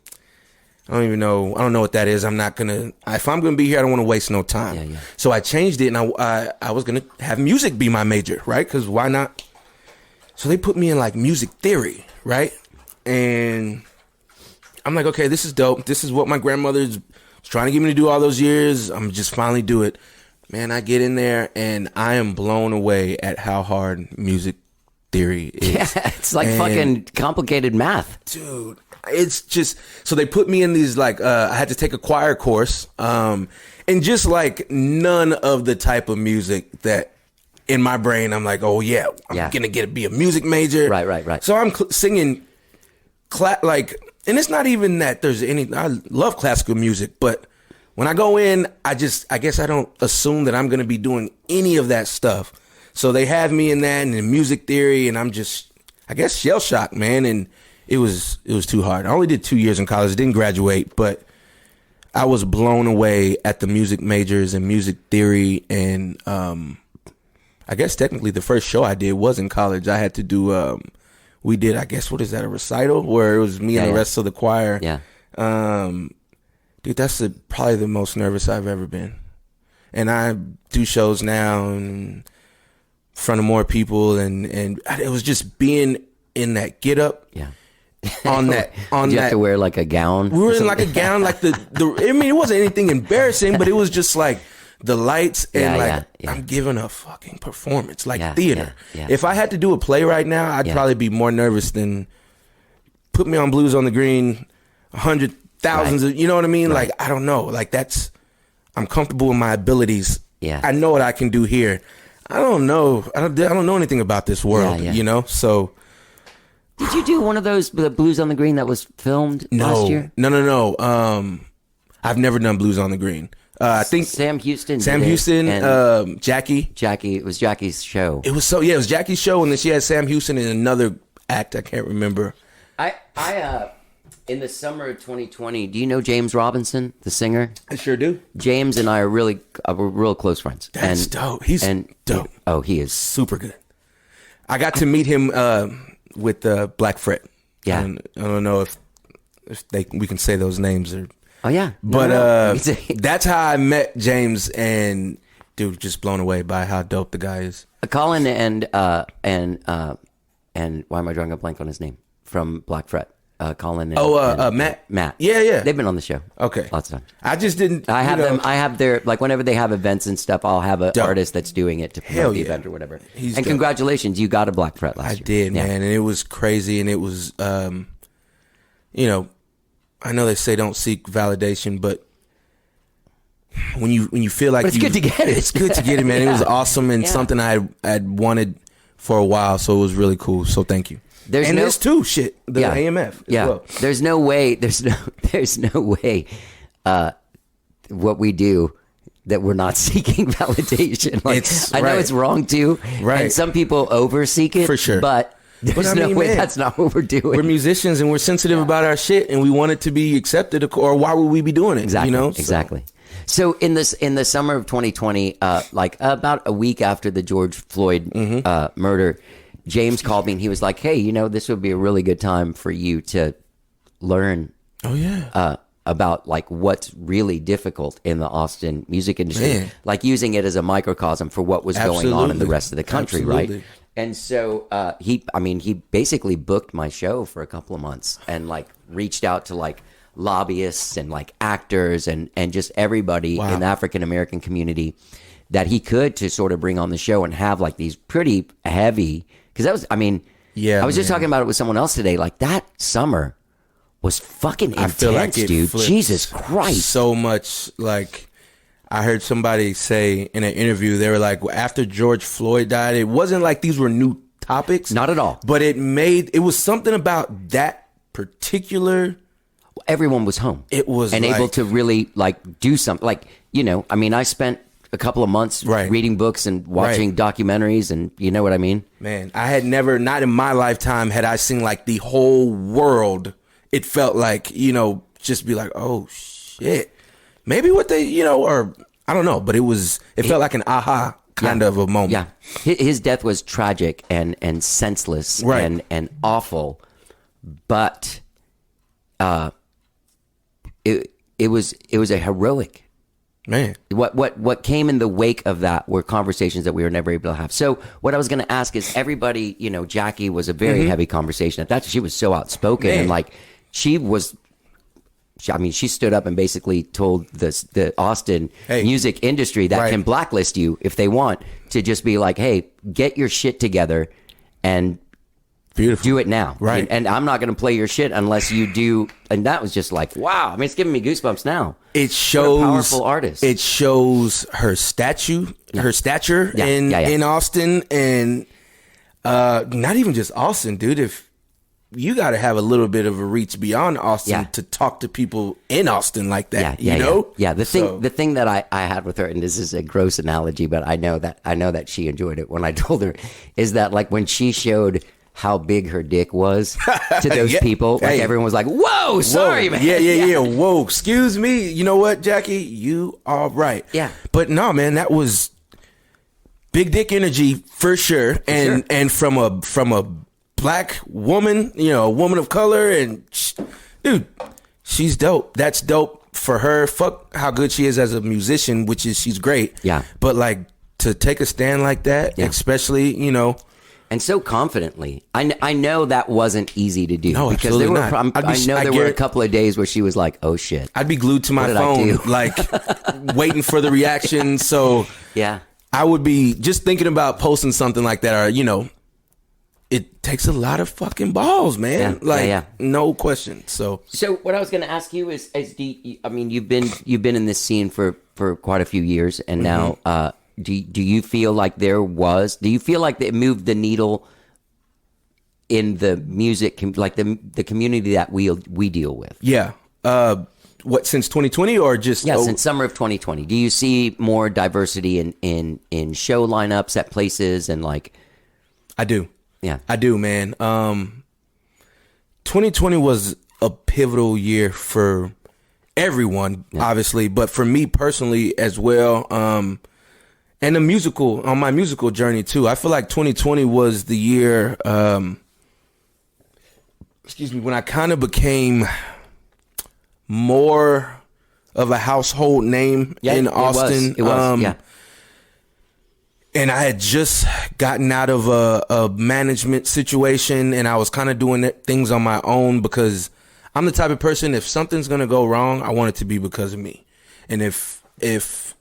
I don't even know. I don't know what that is. I'm not going to, if I'm going to be here, I don't want to waste no time. So I changed it, and I was going to have music be my major, right? Because why not? So they put me in like music theory, right? And I'm like, okay, this is dope. This is what my grandmother was trying to get me to do all those years. I'm just finally do it. Man, I get in there, and I am blown away at how hard music theory is. Yeah, it's like fucking complicated math. Dude, it's just, so they put me in these like, I had to take a choir course, and just like none of the type of music that in my brain, I'm like, oh yeah, I'm going to be a music major. Right. So I'm singing, and it's not even that there's any, I love classical music, but when I go in, I guess I don't assume that I'm going to be doing any of that stuff. So they have me in that and in music theory, and I'm just, I guess, shell shocked, man. And it was too hard. I only did 2 years in college, didn't graduate, but I was blown away at the music majors and music theory. And I guess technically the first show I did was in college. I had to do, we did, I guess, what is that, a recital where it was me and the rest of the choir. Yeah. Dude, that's probably the most nervous I've ever been. And I do shows now in front of more people, and it was just being in that get up. Yeah. On that, Did you have to wear like a gown? We were in like a gown, like the. I mean, it wasn't anything embarrassing, but it was just like the lights and I'm giving a fucking performance, like theater. Yeah. If I had to do a play right now, I'd probably be more nervous than put me on Blues on the Green, 100,000s. Of, you know what I mean? Right. Like, I don't know. Like, I'm comfortable with my abilities. Yeah. I know what I can do here. I don't know. I don't know anything about this world. You know, so. Did you do one of those, the Blues on the Green that was filmed last year? No. I've never done Blues on the Green. I think Sam Houston, Jackie. It was Jackie's show. It was it was Jackie's show, and then she had Sam Houston in another act. I can't remember. I in the summer of 2020, do you know James Robinson, the singer? I sure do. James and I are we're real close friends. That's dope. He's dope. Oh, he is super good. I got to meet him with Black Fret. Yeah. I don't know if we can say those names or. Oh yeah. But that's how I met James, and dude, just blown away by how dope the guy is. Colin and why am I drawing a blank on his name from Black Fret? Colin and Matt. Matt. Yeah. They've been on the show. Okay. Lots of times. I just didn't. I have their, like, whenever they have events and stuff, I'll have an artist that's doing it to promote the event or whatever. He's and dope. Congratulations, you got a Black Fret last year. I did, man, and it was crazy, and it was, I know they say don't seek validation, but when you feel like it's good to get it. It's good to get it, man. It was awesome and something I'd wanted for a while, so it was really cool. So thank you. This too, shit. The AMF as well. There's no way. There's no way. What we do that we're not seeking validation. Like, I know it's wrong too. Right. And some people overseek it for sure, but. There's no way that's not what we're doing. We're musicians and we're sensitive about our shit, and we want it to be accepted, or why would we be doing it? Exactly. You know? Exactly. So in the summer of 2020, like about a week after the George Floyd murder, James called me and he was like, "Hey, this would be a really good time for you to learn." Oh yeah. About like what's really difficult in the Austin music industry, Man. like using it as a microcosm for what was going on in the rest of the country, right? And so he basically booked my show for a couple of months and like reached out to like lobbyists and like actors and just everybody in the African American community that he could to sort of bring on the show and have like these pretty heavy, because that was, I was just talking about it with someone else today. Like that summer was fucking intense, I feel like dude. Jesus Christ. So much. Like, I heard somebody say in an interview, they were like, after George Floyd died, it wasn't like these were new topics. Not at all. But it was something about that particular. Everyone was home. It was and able to really like do something. Like, I spent a couple of months reading books and watching documentaries, and you know what I mean? Man, I had never, not in my lifetime, had I seen like the whole world. It felt like, just be like, oh shit. Maybe what they, or I don't know, but it felt like an aha kind of a moment. Yeah. His death was tragic and senseless and awful, but it was a heroic. Man. What came in the wake of that were conversations that we were never able to have. So what I was going to ask is, everybody, Jackie was a very heavy conversation. At that, she was so outspoken and like she stood up and basically told the Austin music industry that can blacklist you if they want, to just be like, hey, get your shit together and do it now. Right. And I'm not going to play your shit unless you do. And that was just like, wow. It's giving me goosebumps now. It shows, what a powerful artist. It shows her stature in Austin, and not even just Austin, dude. If you got to have a little bit of a reach beyond Austin to talk to people in Austin like that. You know? Yeah. The thing that I had with her, and this is a gross analogy, but I know that she enjoyed it when I told her, is that like when she showed how big her dick was to those people, like everyone was like, "Whoa, sorry, man." Yeah. Whoa, excuse me. You know what, Jackie? You are right. Yeah. But no, man, that was big dick energy for sure, and from a black woman, you know, a woman of color, and dude, she's dope. That's dope for her. Fuck how good she is as a musician, which is she's great. Yeah. But like to take a stand like that, especially, you know. And so confidently. I know that wasn't easy to do. No, because there were not. there were a couple of days where she was like, "Oh shit." I'd be glued to my phone, like waiting for the reaction. So yeah, I would be just thinking about posting something like that, or, you know, it takes a lot of fucking balls, man. No question. So what I was going to ask you is I mean, you've been in this scene for quite a few years, and now, do you feel like it moved the needle in the music, like the community that we deal with? Yeah. What, since 2020 or just? Yeah, since summer of 2020. Do you see more diversity in show lineups at places and like? I do. Yeah, I do, man. 2020 was a pivotal year for everyone, obviously, but for me personally as well. And on my musical journey too. I feel like 2020 was the year, when I kind of became more of a household name in Austin. It was. And I had just gotten out of a management situation, and I was kind of doing things on my own, because I'm the type of person, if something's going to go wrong, I want it to be because of me. And if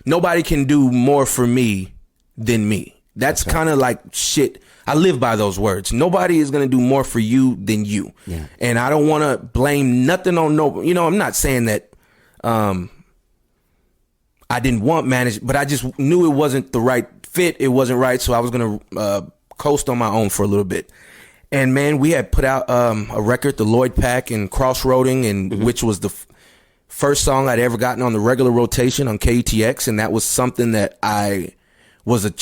nobody can do more for me than me, that's kind of like shit. I live by those words. Nobody is going to do more for you than you. Yeah. And I don't want to blame nothing on nobody. You know, I'm not saying that, I didn't want management, but I just knew it wasn't the right fit. It wasn't right. So I was going to coast on my own for a little bit. And man, we had put out a record, the Lloyd Pack and Crossroading, and which was the first song I'd ever gotten on the regular rotation on KUTX. And that was something that I was a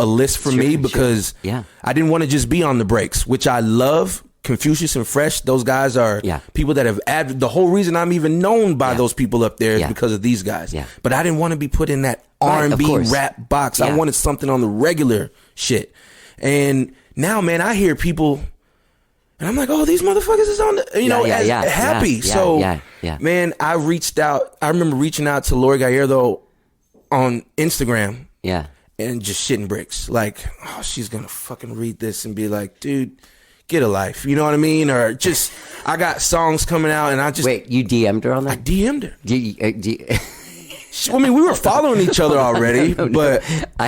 list for me, because I didn't want to just be on the breaks, which I love. Confucius and Fresh, those guys are people that have the whole reason I'm even known by those people up there is because of these guys. But I didn't want to be put in that R&B rap box. I wanted something on the regular shit. And now, man, I hear people and I'm like, oh, these motherfuckers is on the, happy. Man, I remember reaching out to Lloyd Gallardo on Instagram. Yeah. And just shitting bricks. Like, oh, she's going to fucking read this and be like, dude, get a life. You know what I mean? Or just, I got songs coming out and I just... Wait, you DM'd her on that? I DM'd her. I mean, we were following each other already, but... I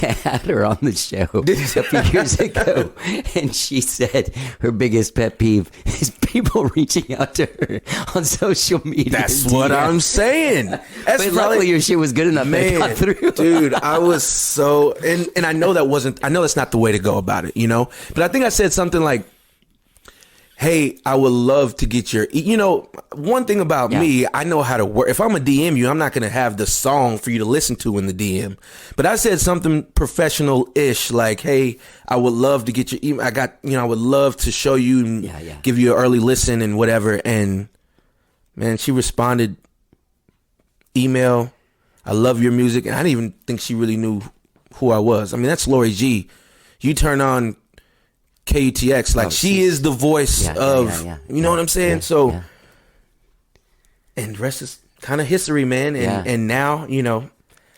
had her on the show a few years ago, and she said her biggest pet peeve is people reaching out to her on social media. That's what I'm saying. But luckily your shit was good enough that it got through. Dude, I was so... And I know that's not the way to go about it, you know? But I think I said something like, hey, I would love to get your... one thing about me, I know how to work. If I'm a DM you, I'm not going to have the song for you to listen to in the DM. But I said something professional-ish, like, hey, I would love to get your email. I would love to show you and give you an early listen and whatever. And, man, she responded, email, I love your music. And I didn't even think she really knew who I was. I mean, that's Lori G. You turn on KUTX, like she is the voice of, you know what I'm saying? And the rest is kind of history, man. And now,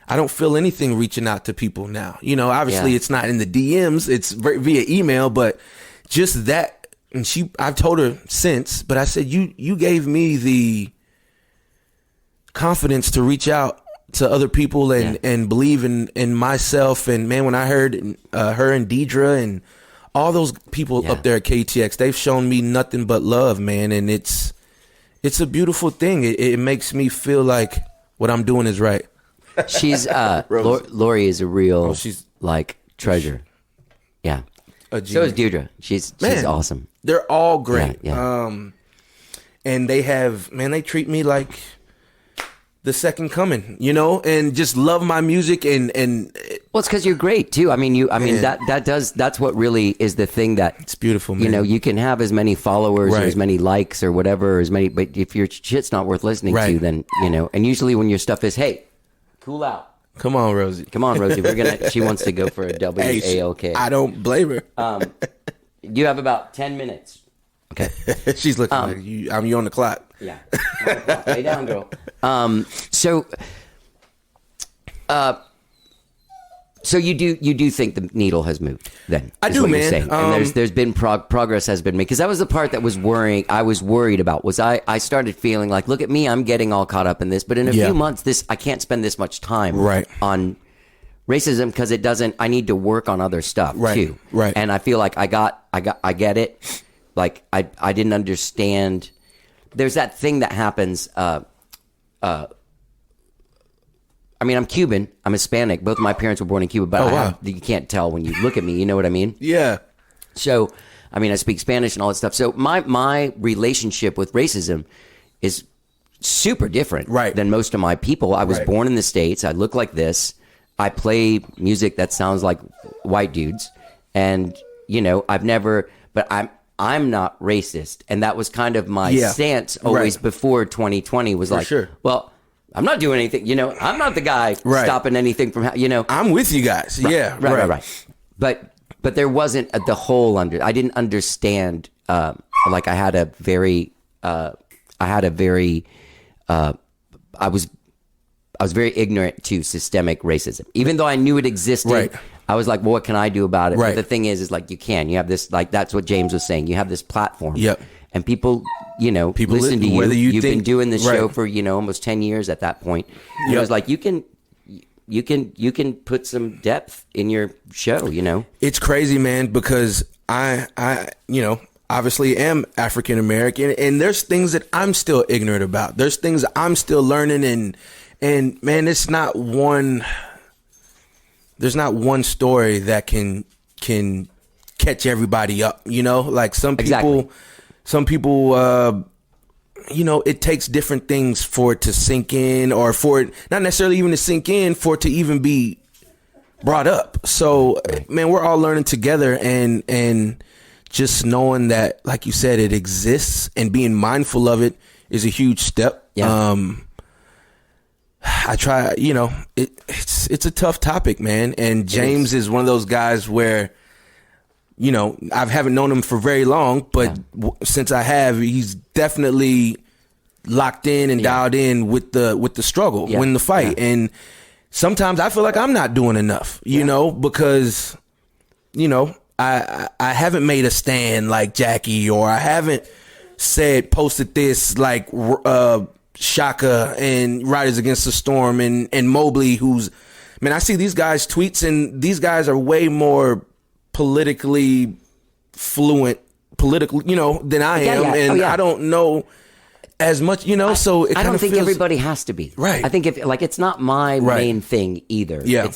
I don't feel anything reaching out to people now. Obviously it's not in the DMs, it's via email, but just that. And I've told her since, but I said, you gave me the confidence to reach out to other people and believe in myself. And man, when I heard her and Deidre and all those people up there at KTX, they've shown me nothing but love, man. And it's a beautiful thing. It makes me feel like what I'm doing is right. She's Lori is a real treasure. Yeah. So is Deirdre. She's awesome. They're all great. Yeah. And they treat me like the second coming, and just love my music and well, it's because you're great too. I mean, that's what really is the thing that it's beautiful, man. You can have as many followers or as many likes or whatever, but if your shit's not worth listening to, then and usually when your stuff is, hey, cool out. Come on, Rosie. She wants to go for a WALK. I don't blame her. You have about 10 minutes. Okay. She's looking like you. You on the clock. Yeah. Lay down, girl. So you do think the needle has moved? Then I do, man. And there's been progress has been made, because that was the part that was worrying. I was worried about I started feeling like, look at me, I'm getting all caught up in this, but in a few months, I can't spend this much time on racism because it doesn't. I need to work on other stuff too. Right. And I feel like I get it. Like I didn't understand. There's that thing that happens. I mean, I'm Cuban. I'm Hispanic. Both of my parents were born in Cuba, but you can't tell when you look at me. You know what I mean? Yeah. So, I mean, I speak Spanish and all that stuff. So my relationship with racism is super different than most of my people. I was born in the States. I look like this. I play music that sounds like white dudes. And, I've never, but I'm not racist. And that was kind of my stance always before 2020 was well, I'm not doing anything, I'm not the guy stopping anything from, I'm with you guys. Right. But there wasn't the whole I didn't understand, I was very ignorant to systemic racism. Even though I knew it existed, I was like, well, what can I do about it? But the thing is you you have this, that's what James was saying. You have this platform. Yep. And people, listen to you. Whether You've been doing this show for, almost 10 years at that point. It was like, you can put some depth in your show, It's crazy, man, because I obviously am African American, and there's things that I'm still ignorant about. There's things I'm still learning, and man, there's not one story that can catch everybody up, like some people, it takes different things for it to sink in, or for it not necessarily even to sink in, for it to even be brought up. So, man, we're all learning together, and just knowing that, like you said, it exists and being mindful of it is a huge step. Yeah. I try, it's a tough topic, man. And James is one of those guys where, I haven't known him for very long, but since I have, he's definitely locked in and dialed in with the struggle, win the fight. And sometimes I feel like I'm not doing enough, because, I haven't made a stand like Jackie, or I haven't posted this like Shaka and Riders Against the Storm and Mobley, I see these guys' tweets, and these guys are way more politically fluent, than I am. I don't know as much, so it I don't think feels, everybody has to be. Right. I think it's not my main thing either. Yeah.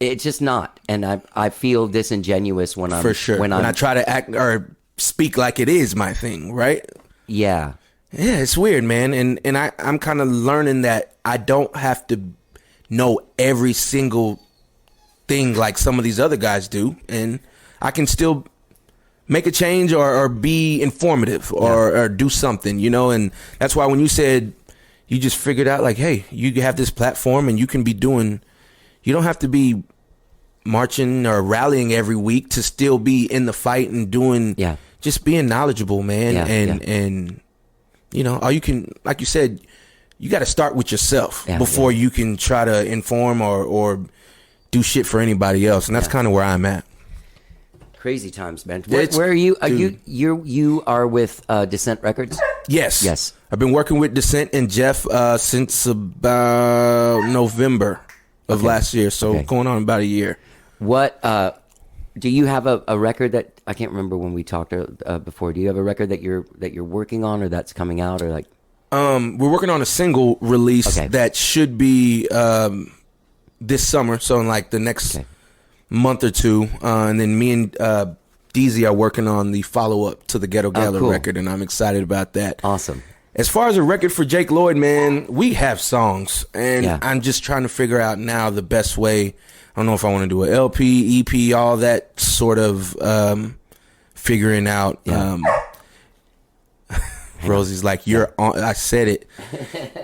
It's just not. And I feel disingenuous when I'm... For sure. When I try to act or speak like it is my thing, right? Yeah. Yeah, it's weird, man. And I'm kind of learning that I don't have to know every single thing like some of these other guys do. And I can still make a change or be informative or do something, and that's why when you said you just figured out like, hey, you have this platform and you can be doing, you don't have to be marching or rallying every week to still be in the fight and doing, just being knowledgeable, man. And all you can, like you said, you got to start with yourself before you can try to inform or do shit for anybody else. And that's kind of where I'm at. Crazy times, man. Where are you? You are with Descent Records? Yes. I've been working with Descent and Jeff since about November of last year. So going on about a year. What do you have a record that I can't remember when we talked before? Do you have a record that you're working on or that's coming out or like? We're working on a single release that should be this summer. So in like the next month or two, and then me and DZ are working on the follow-up to the Ghetto Gala cool. record, and I'm excited about that. Awesome. As far as a record for Jake Lloyd, man, we have songs, and Yeah. I'm just trying to figure out now the best way. I don't know if I want to do an LP, EP, all that sort of figuring out. Yeah. Rosie's like, you're on. I said it.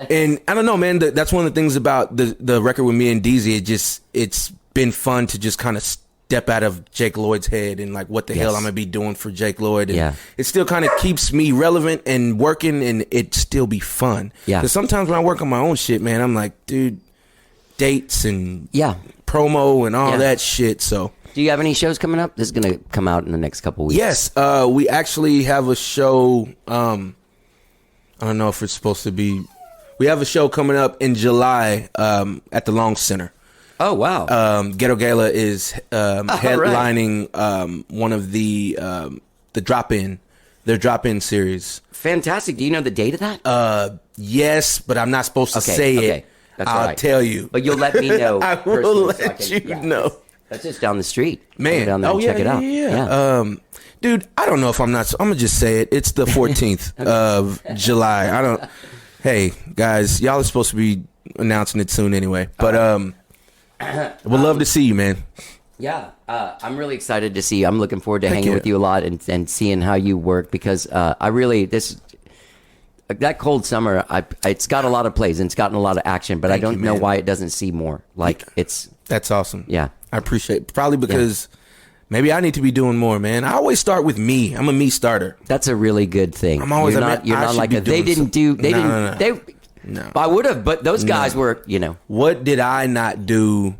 And I don't know, man. That's one of the things about the record with me and DZ. It's been fun to just kind of step out of Jake Lloyd's head and like what the hell I'm going to be doing for Jake Lloyd. And it still kind of keeps me relevant and working, and it still be fun. Yeah. Because sometimes when I work on my own shit, man, I'm like, dude, dates and promo and all that shit. So. Do you have any shows coming up? This is going to come out in the next couple weeks. Yes. We actually have a show. I don't know if it's supposed to be. We have a show coming up in July at the Long Center. Oh, wow. Ghetto Gala is headlining one of the drop-in, their drop-in series. Fantastic. Do you know the date of that? Yes, but I'm not supposed to say it. That's I'll right. tell you. But you'll let me know. I will let you know. That's just down the street. Man. Go down there and check it out. Yeah. Dude, I don't know if I'm going to just say it. It's the 14th of July. Hey, guys, y'all are supposed to be announcing it soon anyway. But we'd love to see you, man. Yeah, I'm really excited to see you. I'm looking forward to hanging with you a lot and seeing how you work, because that cold summer, it's got a lot of plays and it's gotten a lot of action, but I don't know why it doesn't see more. That's awesome. Yeah, I appreciate it. Probably because maybe I need to be doing more, man. I always start with me. I'm a me starter. That's a really good thing. I'm always you're not like they didn't do. No. I would have, but those guys were, What did I not do?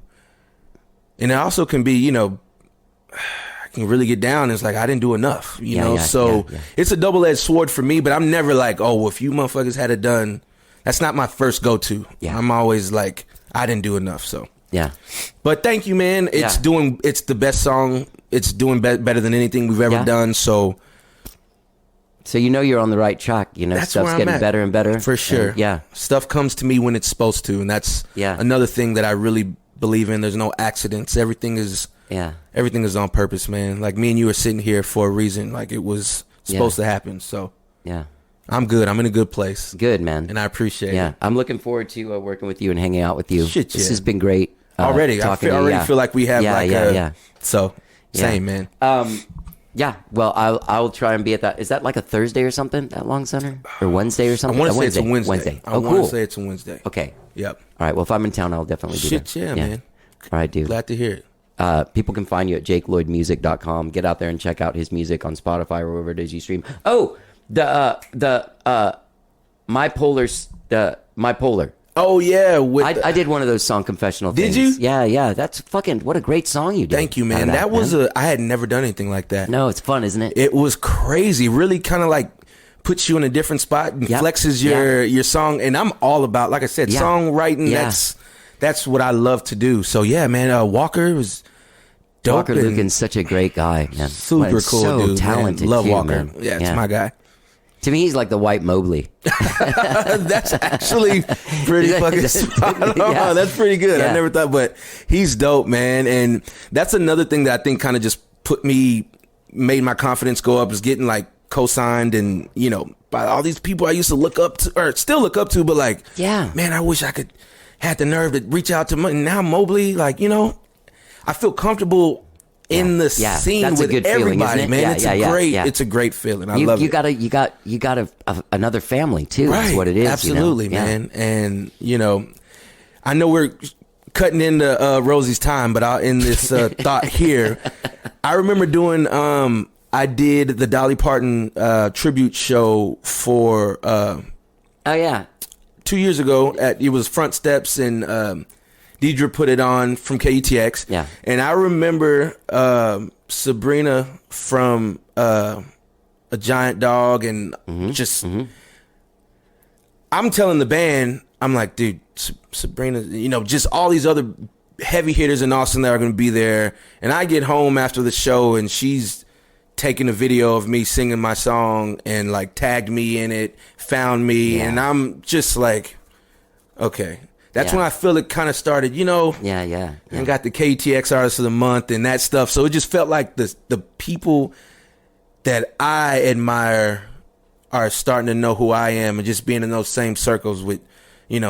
And it also can be, I can really get down. It's like I didn't do enough, it's a double-edged sword for me. But I'm never like, oh, well, if you motherfuckers had it done, that's not my first go-to. Yeah. I'm always like, I didn't do enough. So yeah. But thank you, man. It's the best song. It's doing better than anything we've ever done. So you're on the right track. That's stuff's where I'm getting at. better and better. For sure. And, stuff comes to me when it's supposed to, and that's another thing that I really believe in. There's no accidents. Everything is on purpose, man. Like me and you are sitting here for a reason. Like it was supposed to happen. So I'm good. I'm in a good place. Good, man. And I appreciate it. Yeah, I'm looking forward to working with you and hanging out with you. Shit, this has been great. Already, I feel like we have So same, man. Yeah, well, I'll try and be at that. Is that like a Thursday or something, that Long Center? Or Wednesday or something? I want to say it's a Wednesday. Oh, cool. I want to say it's a Wednesday. Okay. Yep. All right, well, if I'm in town, I'll definitely be there. Shit, man. All right, dude. Glad to hear it. People can find you at jakelloydmusic.com. Get out there and check out his music on Spotify or wherever it is you stream. Oh, the My Polar. Oh, yeah. I did one of those song confessional things. Did you? Yeah. That's fucking, what a great song you did. Thank you, man. That was I had never done anything like that. No, it's fun, isn't it? It was crazy. Really kind of like puts you in a different spot and flexes your song. And I'm all about, like I said, songwriting. That's what I love to do. So, yeah, man, Walker was dope. Walker Lucan's such a great guy, man. Super cool so dude, talented, man. Love too, Walker. man. Yeah, it's my guy. To me, he's like the white Mobley. That's actually pretty fucking spot on. Yeah. That's pretty good. Yeah. I never thought, but he's dope, man. And that's another thing that I think kind of just made my confidence go up, is getting like co-signed and, by all these people I used to look up to, or still look up to, but like, man, I wish I could had the nerve to reach out to now Mobley, like, I feel comfortable in the scene that's with a good everybody, feeling, man. it? It's a great feeling. I love it. You got another family too. Right. Is what it is. Absolutely, man. And I know we're cutting into Rosie's time, but I'll end this thought here. I remember doing. I did the Dolly Parton tribute show for. 2 years ago. It was Front Steps, and Deidre put it on from KUTX. Yeah. And I remember Sabrina from A Giant Dog, and I'm telling the band, I'm like, dude, Sabrina, just all these other heavy hitters in Austin that are going to be there. And I get home after the show, and she's taking a video of me singing my song and like tagged me in it, found me, and I'm just like, okay. That's when I feel it kind of started, and got the KTX Artist of the Month and that stuff. So it just felt like the people that I admire are starting to know who I am, and just being in those same circles with,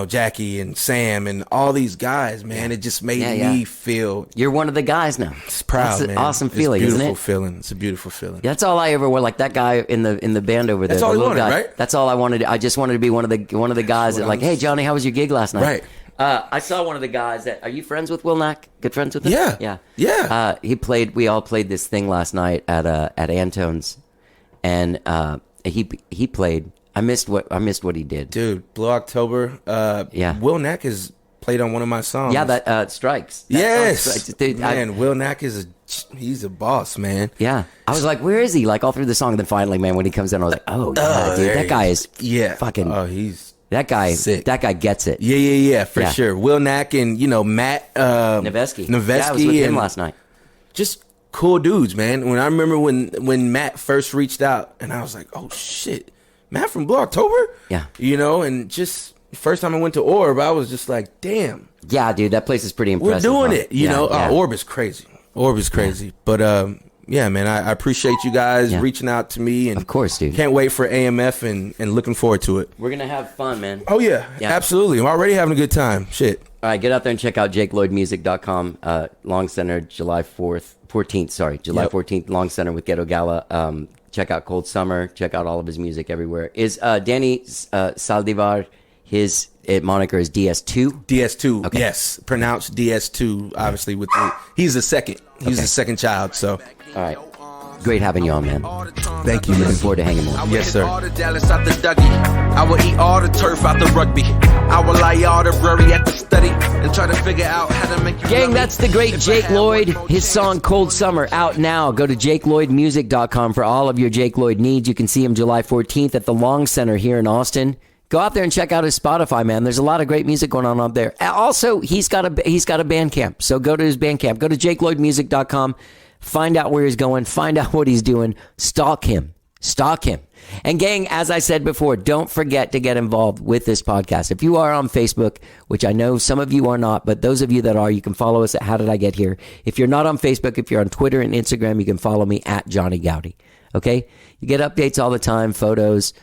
Jackie and Sam and all these guys, man. It just made me feel. You're one of the guys now. It's proud, That's man. An awesome feeling, isn't it? It's a beautiful feeling. That's all I ever wanted. Like that guy in the band over there. That's all the he wanted, guy. right? That's all I wanted. I just wanted to be one of the guys that, like, hey Johnny, how was your gig last night? Right. I saw one of the guys that. Are you friends with Will Knack? Good friends with him? Yeah. He played. We all played this thing last night at Antone's, and he played. I missed what he did. Dude, Blue October. Will Knack has played on one of my songs. Yeah, that Strikes. Yes. Strikes. Dude, man, Will Knack he's a boss, man. Yeah. I was like, where is he? Like all through the song. And then finally, man, when he comes in, I was like, oh, yeah, dude, that guy is fucking. Oh, he's that guy. sick. That guy gets it. Yeah, for sure. Will Knack and, Matt. Navesky. Yeah, I was with him last night. Just cool dudes, man. When I remember when Matt first reached out, and I was like, oh, shit. Matt from Blue October? Yeah. And just first time I went to Orb, I was just like, damn. Yeah, dude, that place is pretty impressive. We're doing it, Yeah. Orb is crazy. Yeah. But, man, I appreciate you guys reaching out to me. And of course, dude. Can't wait for AMF and looking forward to it. We're going to have fun, man. Oh, yeah, absolutely. I'm already having a good time. Shit. All right, get out there and check out JakeLloydMusic.com. Long Center, July 14th, Long Center with Ghetto Gala. Check out Cold Summer. Check out all of his music everywhere. Is Danny Saldivar, his moniker is DS2? DS2, okay. Yes. Pronounced DS2, obviously. He's the second. He's the second child, so. All right. Great having you on, man. Thank you, man. Looking forward to hanging more. Yes, sir. All the Dallas out the Dougie. I will eat all the turf out the rugby. I will lie all the worry at the study and try to figure out how to make you. Gang, that's the great Jake Lloyd. His song Cold Summer out now. Go to JakeLloydMusic.com for all of your Jake Lloyd needs. You can see him July 14th at the Long Center here in Austin. Go out there and check out his Spotify, man. There's a lot of great music going on up there. Also, he's got a Bandcamp. So go to his Bandcamp. Go to JakeLloydMusic.com. Find out where he's going. Find out what he's doing. Stalk him. And gang, as I said before, don't forget to get involved with this podcast. If you are on Facebook, which I know some of you are not, but those of you that are, you can follow us at How Did I Get Here. If you're not on Facebook, if you're on Twitter and Instagram, you can follow me at Johnny Gowdy. Okay? You get updates all the time, photos,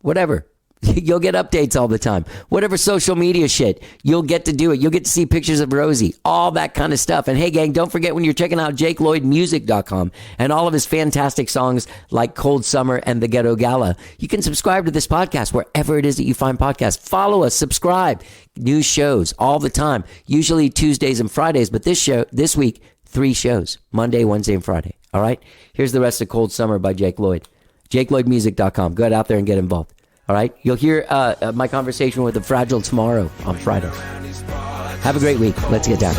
whatever. You'll get updates all the time. Whatever social media shit, you'll get to do it. You'll get to see pictures of Rosie, all that kind of stuff. And hey, gang, don't forget when you're checking out JakeLloydMusic.com and all of his fantastic songs like Cold Summer and The Ghetto Gala, you can subscribe to this podcast wherever it is that you find podcasts. Follow us, subscribe. New shows all the time, usually Tuesdays and Fridays. But this week, 3 shows, Monday, Wednesday, and Friday. All right? Here's the rest of Cold Summer by Jake Lloyd. JakeLloydMusic.com. Go out there and get involved. All right? You'll hear my conversation with The Fragile tomorrow on Friday. Have a great week. Let's get down.